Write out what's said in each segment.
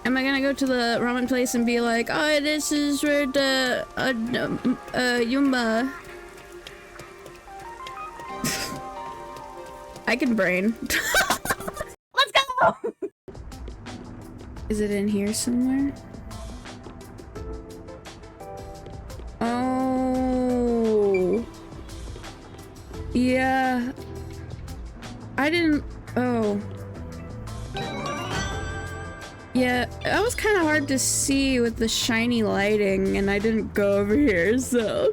Am I gonna go to the ramen place and be like, oh, this is where the Yuma. I can brain. Let's go! Is it in here somewhere? Oh. Yeah. I didn't. Oh. Yeah, that was kind of hard to see with the shiny lighting, and I didn't go over here, so...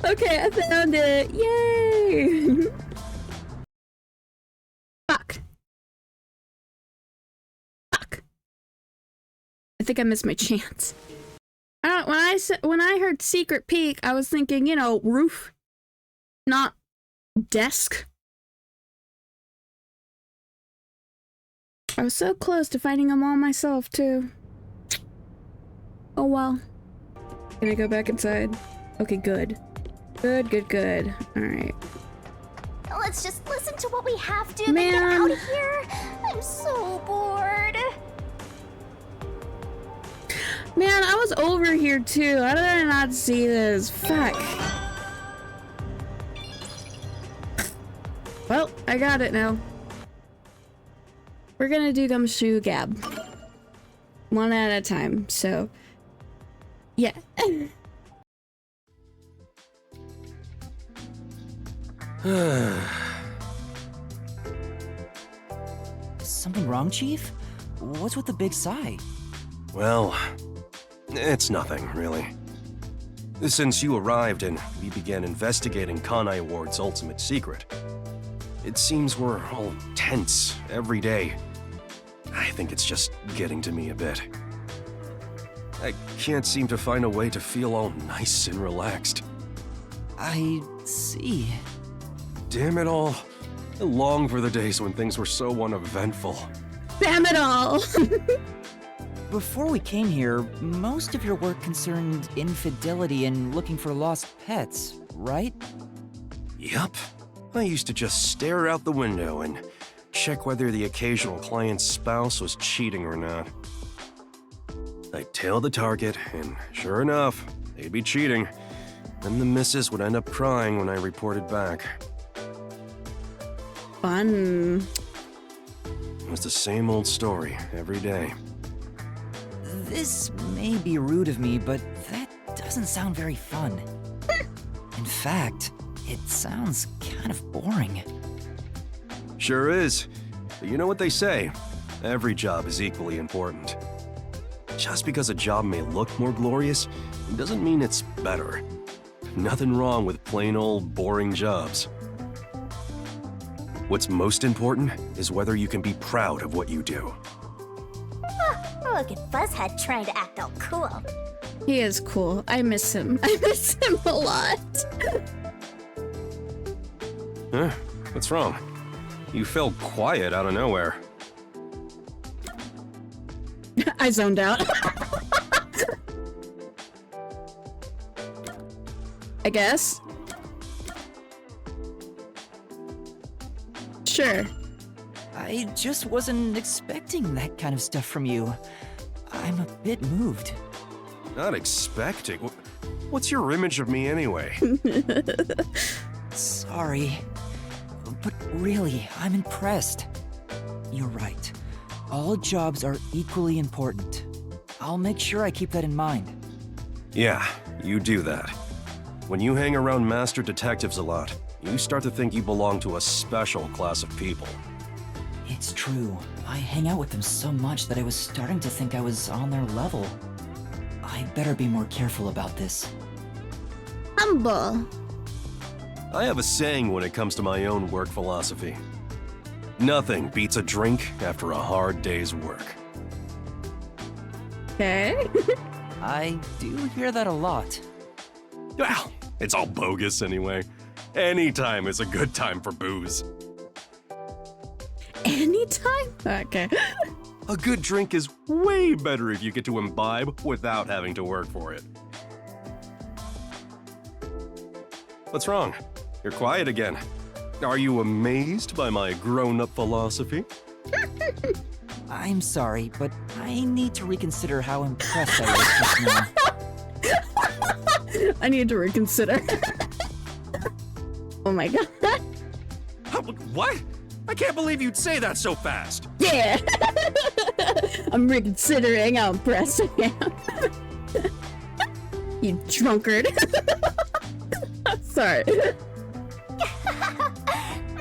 Okay, I found it! Yay! Fuck. Fuck. I think I missed my chance. When I heard secret peek, I was thinking, you know, roof, not desk. I was so close to finding them all myself, too. Oh well. Can I go back inside? Okay, good. Good. Alright. Let's just listen to what we have to, then Man. get out of here. I'm so bored. Man, I was over here, too. How did I not see this? Fuck. Well, I got it now. We're gonna do Gumshoe Gab. One at a time, so... Yeah. Something wrong, Chief? What's with the big sigh? Well, it's nothing, really. Since you arrived and we began investigating Kanai Ward's ultimate secret, it seems we're all tense every day. I think it's just getting to me a bit. I can't seem to find a way to feel all nice and relaxed. I see. Damn it all. I long for the days when things were so uneventful. Damn it all! Before we came here, most of your work concerned infidelity and looking for lost pets, right? Yup. I used to just stare out the window and check whether the occasional client's spouse was cheating or not. I'd tail the target, and sure enough, they'd be cheating. Then the missus would end up crying when I reported back. Fun. It was the same old story every day. This may be rude of me, but that doesn't sound very fun. In fact, it sounds kind of boring. Sure is. But you know what they say, every job is equally important. Just because a job may look more glorious, it doesn't mean it's better. Nothing wrong with plain old boring jobs. What's most important is whether you can be proud of what you do. Look at Buzzhead trying to act all cool. He is cool. I miss him. I miss him a lot. Huh? What's wrong? You fell quiet out of nowhere. I zoned out. I guess. Sure. I just wasn't expecting that kind of stuff from you. I'm a bit moved. Not expecting? What's your image of me anyway? Sorry. But really, I'm impressed. You're right. All jobs are equally important. I'll make sure I keep that in mind. Yeah, you do that. When you hang around master detectives a lot, you start to think you belong to a special class of people. It's true. I hang out with them so much that I was starting to think I was on their level. I better be more careful about this. Humble. I have a saying when it comes to my own work philosophy. Nothing beats a drink after a hard day's work. Okay. I do hear that a lot. Well, it's all bogus anyway. Any time is a good time for booze. Anytime? Okay. A good drink is way better if you get to imbibe without having to work for it. What's wrong? You're quiet again. Are you amazed by my grown-up philosophy? I'm sorry, but I need to reconsider how impressed I was just now. I need to reconsider. Oh my god. What? I can't believe you'd say that so fast. Yeah! I'm reconsidering how impressed I am. You drunkard. Sorry.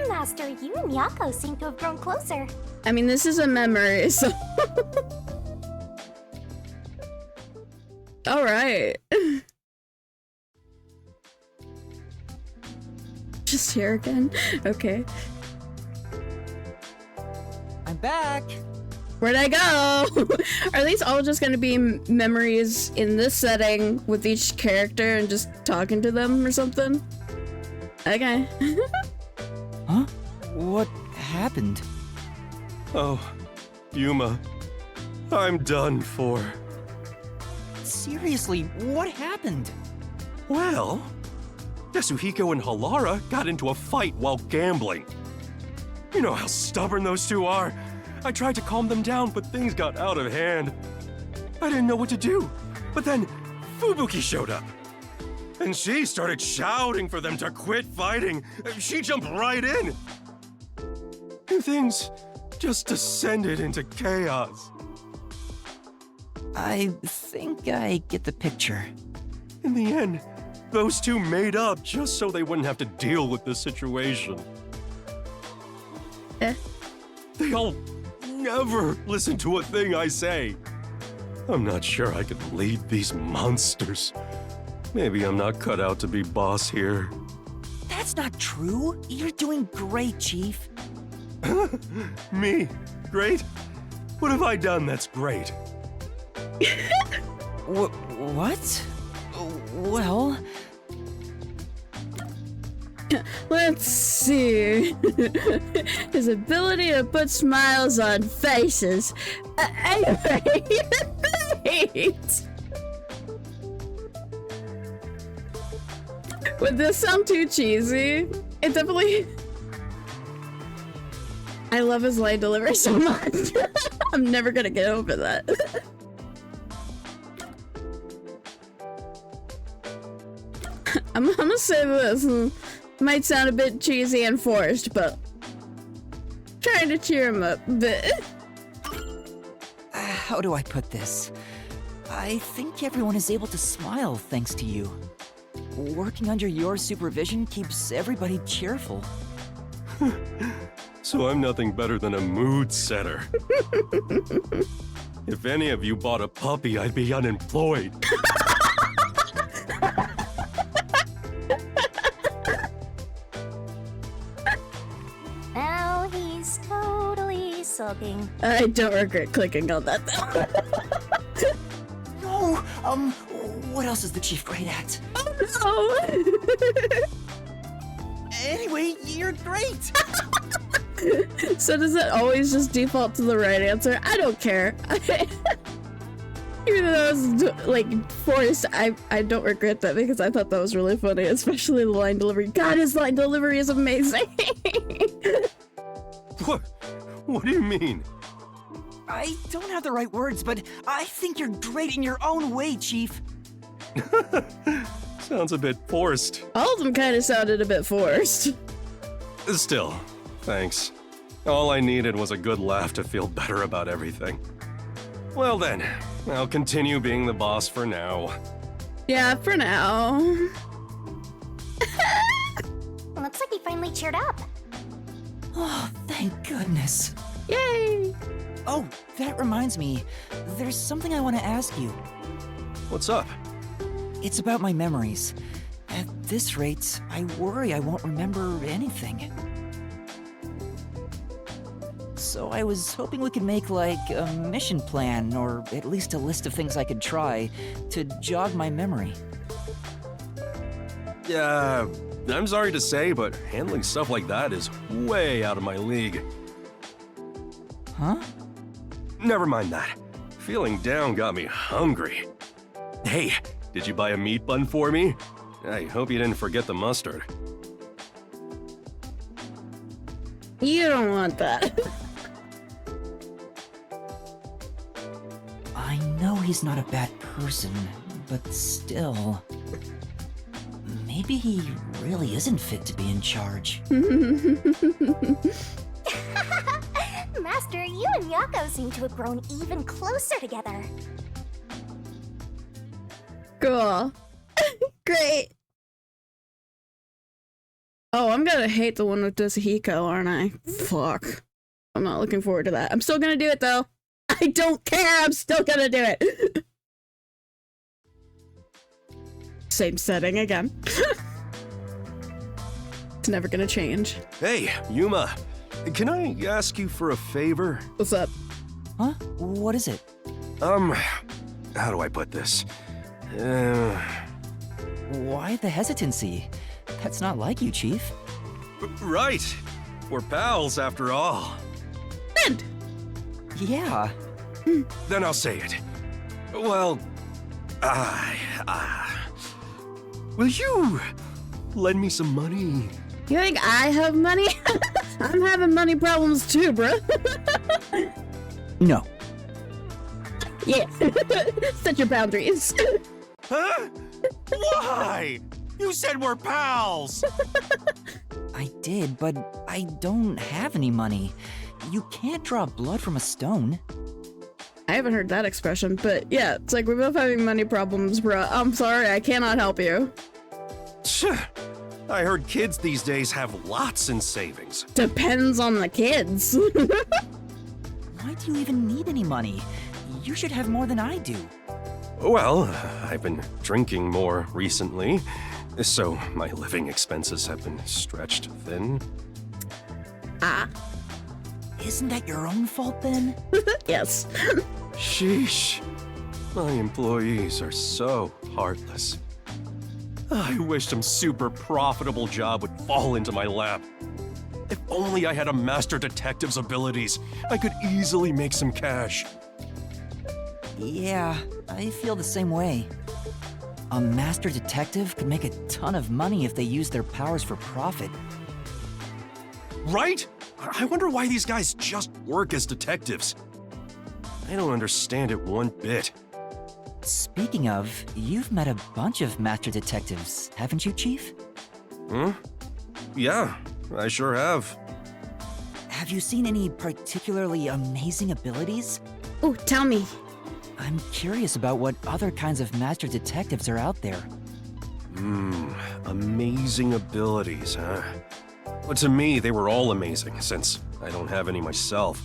Master, you and Yakou seem to have grown closer. I mean, this is a memory, so... Alright. Just here again? Okay. I'm back! Where'd I go? Are these all just gonna be memories in this setting with each character and just talking to them or something? Okay. Huh? What happened? Oh, Yuma. I'm done for. Seriously, what happened? Well, Yasuhiko and Halara got into a fight while gambling. You know how stubborn those two are. I tried to calm them down, but things got out of hand. I didn't know what to do. But then Fubuki showed up. And she started shouting for them to quit fighting. She jumped right in. And things just descended into chaos. I think I get the picture. In the end, those two made up just so they wouldn't have to deal with this situation. They all never listen to a thing I say. I'm not sure I could lead these monsters. Maybe I'm not cut out to be boss here. That's not true. You're doing great, Chief. Me? Great? What have I done that's great? What? Well... Let's see. His ability to put smiles on faces. Wait. Would this sound too cheesy? It definitely... I love his line delivery so much. I'm never gonna get over that. I'm gonna say this. Might sound a bit cheesy and forced, but trying to cheer him up a bit. How do I put this? I think everyone is able to smile thanks to you. Working under your supervision keeps everybody cheerful. So I'm nothing better than a mood setter. If any of you bought a puppy, I'd be unemployed. Now he's totally sulking. I don't regret clicking on that though. No, what else is the Chief great at? Oh Anyway, you're great! no! So does it always just default to the right answer? I don't care. Even though it was like forced, I don't regret that because I thought that was really funny, especially the line delivery. God, his line delivery is amazing. What do you mean? I don't have the right words, but I think you're great in your own way, Chief. Sounds a bit forced. All of them kind of sounded a bit forced. Still, thanks. All I needed was a good laugh to feel better about everything. Well then, I'll continue being the boss for now. Yeah, for now. Looks like he finally cheered up. Oh, thank goodness. Yay! Oh, that reminds me. There's something I want to ask you. What's up? It's about my memories. At this rate, I worry I won't remember anything. So I was hoping we could make, like, a mission plan, or at least a list of things I could try, to jog my memory. Yeah, I'm sorry to say, but handling stuff like that is way out of my league. Huh? Never mind that. Feeling down got me hungry. Hey, did you buy a meat bun for me? I hope you didn't forget the mustard. You don't want that. I know he's not a bad person, but still... Maybe he really isn't fit to be in charge. Master, you and Yakou seem to have grown even closer together. Cool. Great. Oh, I'm gonna hate the one with Hiko, aren't I? Fuck. I'm not looking forward to that. I'm still gonna do it, though. I don't care! I'm still gonna do it! Same setting again. It's never gonna change. Hey, Yuma. Can I ask you for a favor? What's up? Huh? What is it? How do I put this? Why the hesitancy? That's not like you, Chief. Right. We're pals after all. Friend! Yeah. Then I'll say it. Well, will you lend me some money? You think I have money? I'm having money problems too, bro. No. Yeah. Set your boundaries. Huh? Why? You said we're pals! I did, but I don't have any money. You can't draw blood from a stone. I haven't heard that expression, but yeah, it's like we're both having money problems, bruh. I'm sorry, I cannot help you. I heard kids these days have lots in savings. Depends on the kids. Why do you even need any money? You should have more than I do. Well, I've been drinking more recently, so my living expenses have been stretched thin. Ah. Isn't that your own fault then? Yes. Sheesh. My employees are so heartless. I wish some super profitable job would fall into my lap. If only I had a master detective's abilities, I could easily make some cash. Yeah, I feel the same way. A master detective could make a ton of money if they use their powers for profit. Right? I wonder why these guys just work as detectives. I don't understand it one bit. Speaking of, you've met a bunch of master detectives, haven't you, Chief? Huh? Yeah, I sure have. Have you seen any particularly amazing abilities? Oh, tell me. I'm curious about what other kinds of master detectives are out there. Amazing abilities, huh? Well, to me, they were all amazing, since I don't have any myself.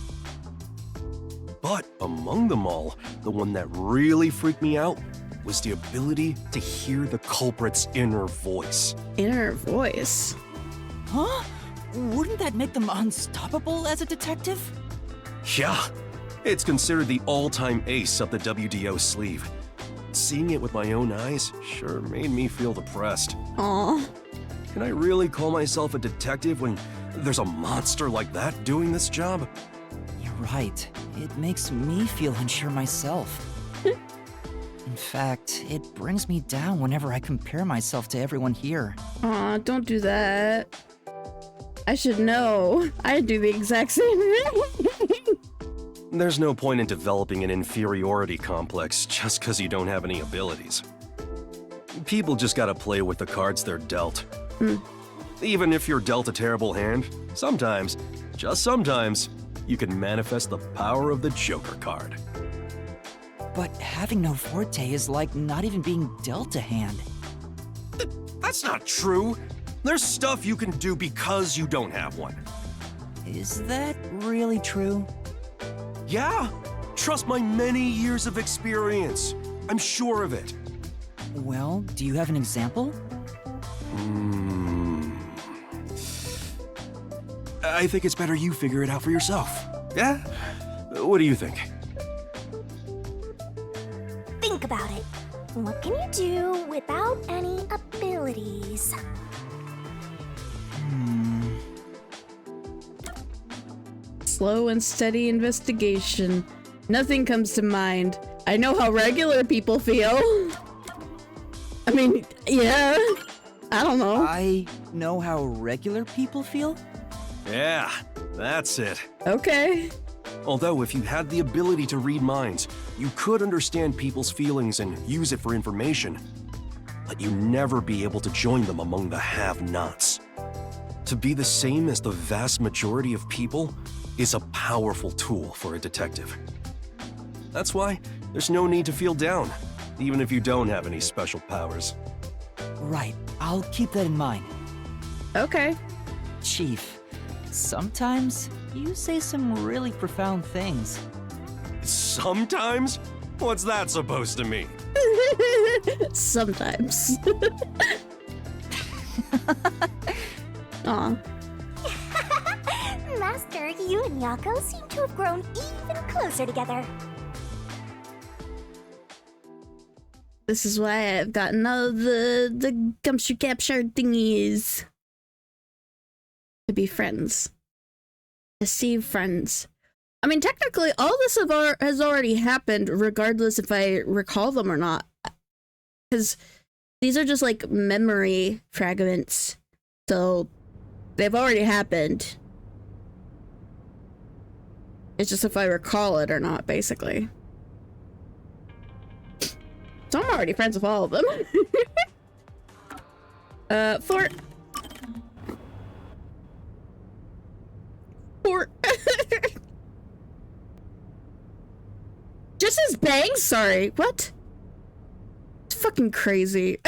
But among them all, the one that really freaked me out was the ability to hear the culprit's inner voice. Inner voice. Huh? Wouldn't that make them unstoppable as a detective? Yeah, it's considered the all-time ace up the WDO sleeve. Seeing it with my own eyes sure made me feel depressed. Aw. Can I really call myself a detective when there's a monster like that doing this job? You're right. It makes me feel unsure myself. In fact, it brings me down whenever I compare myself to everyone here. Aw, don't do that. I should know. I do the exact same thing. There's no point in developing an inferiority complex just because you don't have any abilities. People just gotta play with the cards they're dealt. Even if you're dealt a terrible hand, sometimes, just sometimes, you can manifest the power of the Joker card. But having no forte is like not even being dealt a hand. That's not true. There's stuff you can do because you don't have one. Is that really true? Yeah, trust my many years of experience. I'm sure of it. Well, do you have an example? I think it's better you figure it out for yourself. Yeah? What do you think? Think about it. What can you do without any abilities? Slow and steady investigation. Nothing comes to mind. I know how regular people feel. I mean, yeah. I don't know. I know how regular people feel? Yeah, that's it. Okay. Although, if you had the ability to read minds, you could understand people's feelings and use it for information. But you'd never be able to join them among the have-nots. To be the same as the vast majority of people is a powerful tool for a detective. That's why there's no need to feel down, even if you don't have any special powers. Right, I'll keep that in mind. Okay. Chief, sometimes you say some really profound things. Sometimes? What's that supposed to mean? Sometimes. Aw. Master, you and Yakou seem to have grown even closer together. This is why I've gotten all the Gumshoe capture thingies. To be friends. To see friends. I mean, technically, all this has already happened, regardless if I recall them or not. Because these are just like memory fragments. So, they've already happened. It's just if I recall it or not, basically. So I'm already friends with all of them. Fort. Just his bangs? Sorry. What? It's fucking crazy.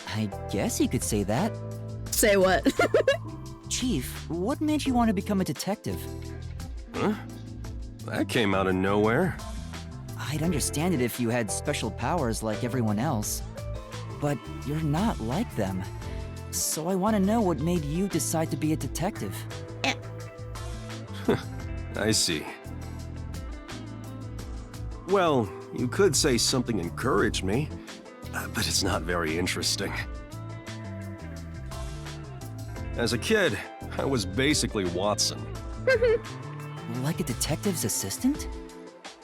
I guess you could say that. Say what? Chief, what made you want to become a detective? Huh? That came out of nowhere. I'd understand it if you had special powers like everyone else. But you're not like them. So I want to know what made you decide to be a detective. I see. Well, you could say something encouraged me, but it's not very interesting. As a kid, I was basically Watson. Like a detective's assistant?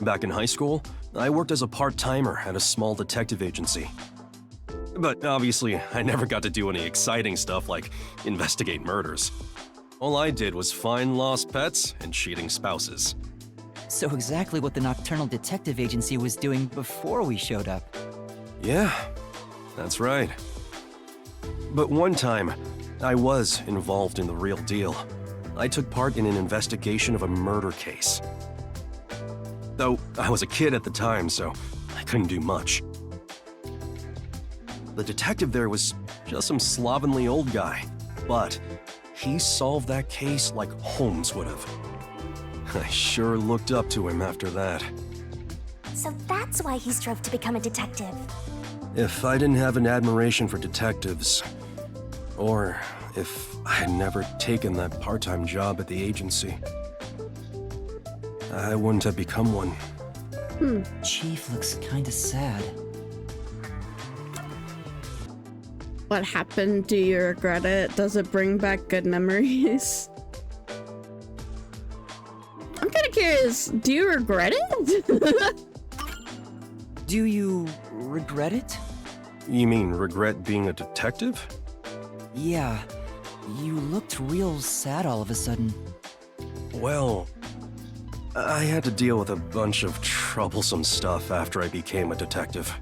Back in high school, I worked as a part-timer at a small detective agency. But obviously, I never got to do any exciting stuff like investigate murders. All I did was find lost pets and cheating spouses. So exactly what the Nocturnal Detective Agency was doing before we showed up. Yeah, that's right. But one time, I was involved in the real deal. I took part in an investigation of a murder case. Though I was a kid at the time, so I couldn't do much. The detective there was just some slovenly old guy, but he solved that case like Holmes would have. I sure looked up to him after that. So that's why he strove to become a detective. If I didn't have an admiration for detectives, or if I had never taken that part-time job at the agency, I wouldn't have become one. Chief looks kinda sad. What happened? Do you regret it? Does it bring back good memories? I'm kind of curious. Do you regret it? Do you regret it? You mean regret being a detective? Yeah. You looked real sad all of a sudden. Well, I had to deal with a bunch of troublesome stuff after I became a detective.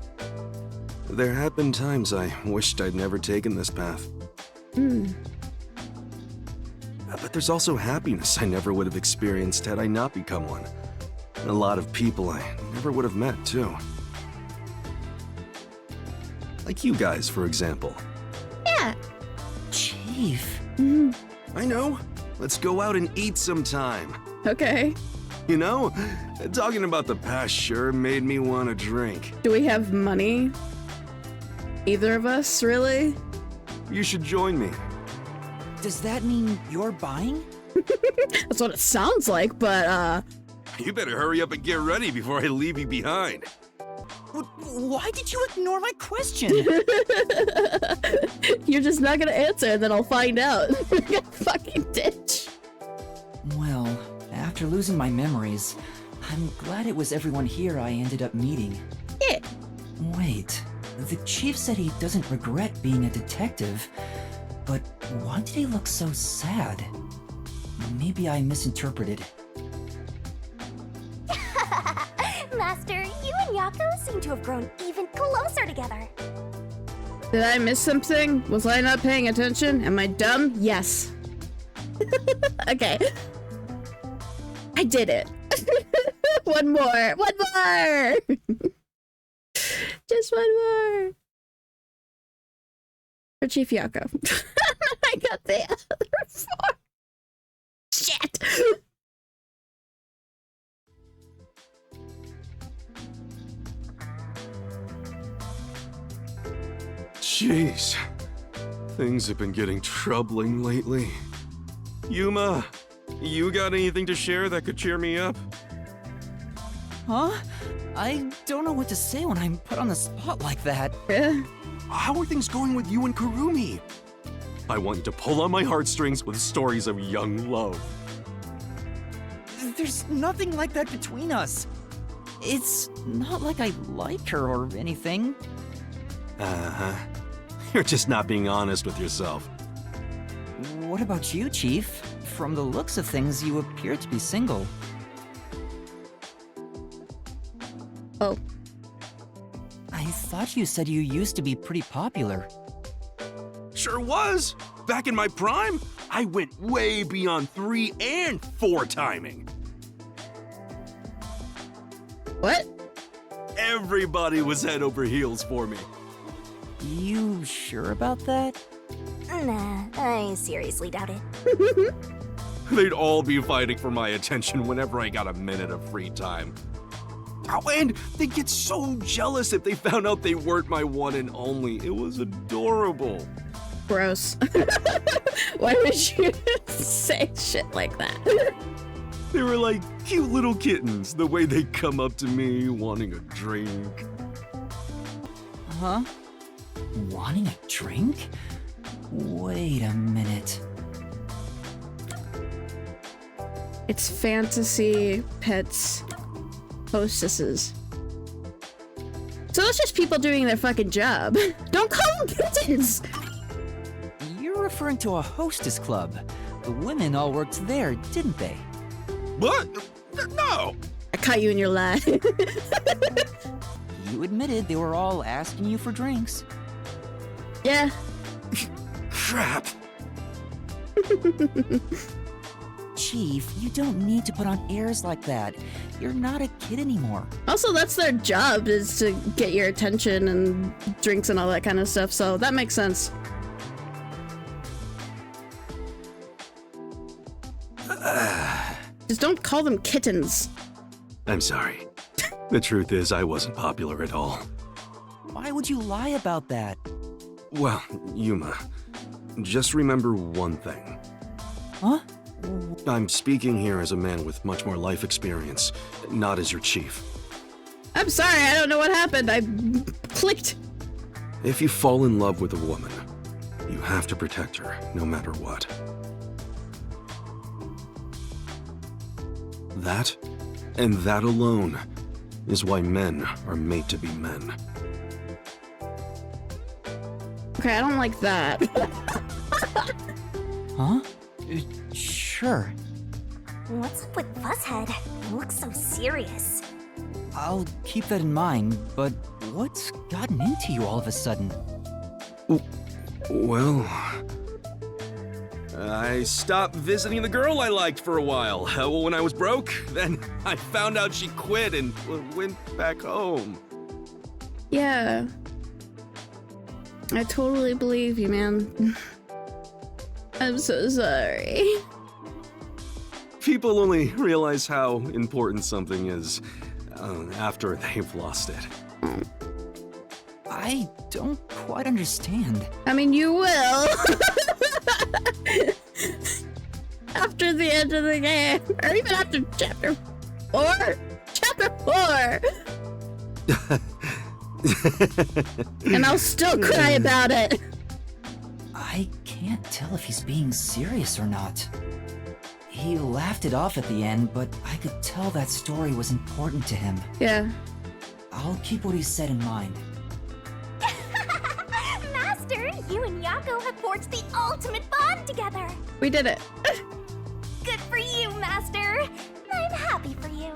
There have been times I wished I'd never taken this path. But there's also happiness I never would have experienced had I not become one. A lot of people I never would have met, too. Like you guys, for example. Yeah. Chief. I know. Let's go out and eat sometime. Okay. You know, talking about the past sure made me want a drink. Do we have money? Either of us, really? You should join me. Does that mean you're buying? That's what it sounds like, but, You better hurry up and get ready before I leave you behind. Why did you ignore my question? you're just not gonna answer, and then I'll find out. Fucking ditch. Well, after losing my memories, I'm glad it was everyone here I ended up meeting. Yeah. Wait, The chief said he doesn't regret being a detective, but why did he look so sad? Maybe I misinterpreted. Master, you and Yakou seem to have grown even closer together. Did I miss something? Was I not paying attention? Am I dumb? Yes. Okay. I did it. One more. One more. Just one more. For Chief Yakou. I got the other 4. Shit. Jeez. Things have been getting troubling lately. Yuma, you got anything to share that could cheer me up? Huh? I don't know what to say when I'm put on the spot like that. How are things going with you and Kurumi? I want you to pull on my heartstrings with stories of young love. There's nothing like that between us. It's not like I like her or anything. Uh-huh. You're just not being honest with yourself. What about you, Chief? From the looks of things, you appear to be single. Oh. I thought you said you used to be pretty popular. Sure was. Back in my prime, I went way beyond 3 and 4 timing. What? Everybody was head over heels for me. You sure about that? Nah, I seriously doubt it. They'd all be fighting for my attention whenever I got a minute of free time. Oh, and they'd get so jealous if they found out they weren't my one and only. It was adorable. Gross. Why would you say shit like that? They were like cute little kittens, the way they'd come up to me wanting a drink. Huh? Wanting a drink? Wait a minute. It's fantasy pets hostesses. So it's just people doing their fucking job. Don't call them kittens! You're referring to a hostess club. The women all worked there, didn't they? What? No! I caught you in your lie. You admitted they were all asking you for drinks. Yeah. Crap. Chief, you don't need to put on airs like that. You're not a kid anymore. Also, that's their job, is to get your attention and drinks and all that kind of stuff, so that makes sense. Just don't call them kittens. I'm sorry. The truth is, I wasn't popular at all. Why would you lie about that? Well, Yuma, just remember one thing. Huh? I'm speaking here as a man with much more life experience, not as your chief. I'm sorry, I don't know what happened. I clicked. If you fall in love with a woman, you have to protect her, no matter what. That, and that alone, is why men are made to be men. Okay, I don't like that. Huh? Sure. What's up with Fuzzhead? He looks so serious. I'll keep that in mind, but what's gotten into you all of a sudden? Well, I stopped visiting the girl I liked for a while. When I was broke, then I found out she quit and went back home. Yeah. I totally believe you, man. I'm so sorry. People only realize how important something is after they've lost it. I don't quite understand. I mean, you will. After the end of the game. Or even after chapter 4. Chapter 4! And I'll still cry about it. I can't tell if he's being serious or not. He laughed it off at the end, but I could tell that story was important to him. Yeah. I'll keep what he said in mind. You and Yakou have forged the ultimate bond together! We did it. Good for you, Master! I'm happy for you.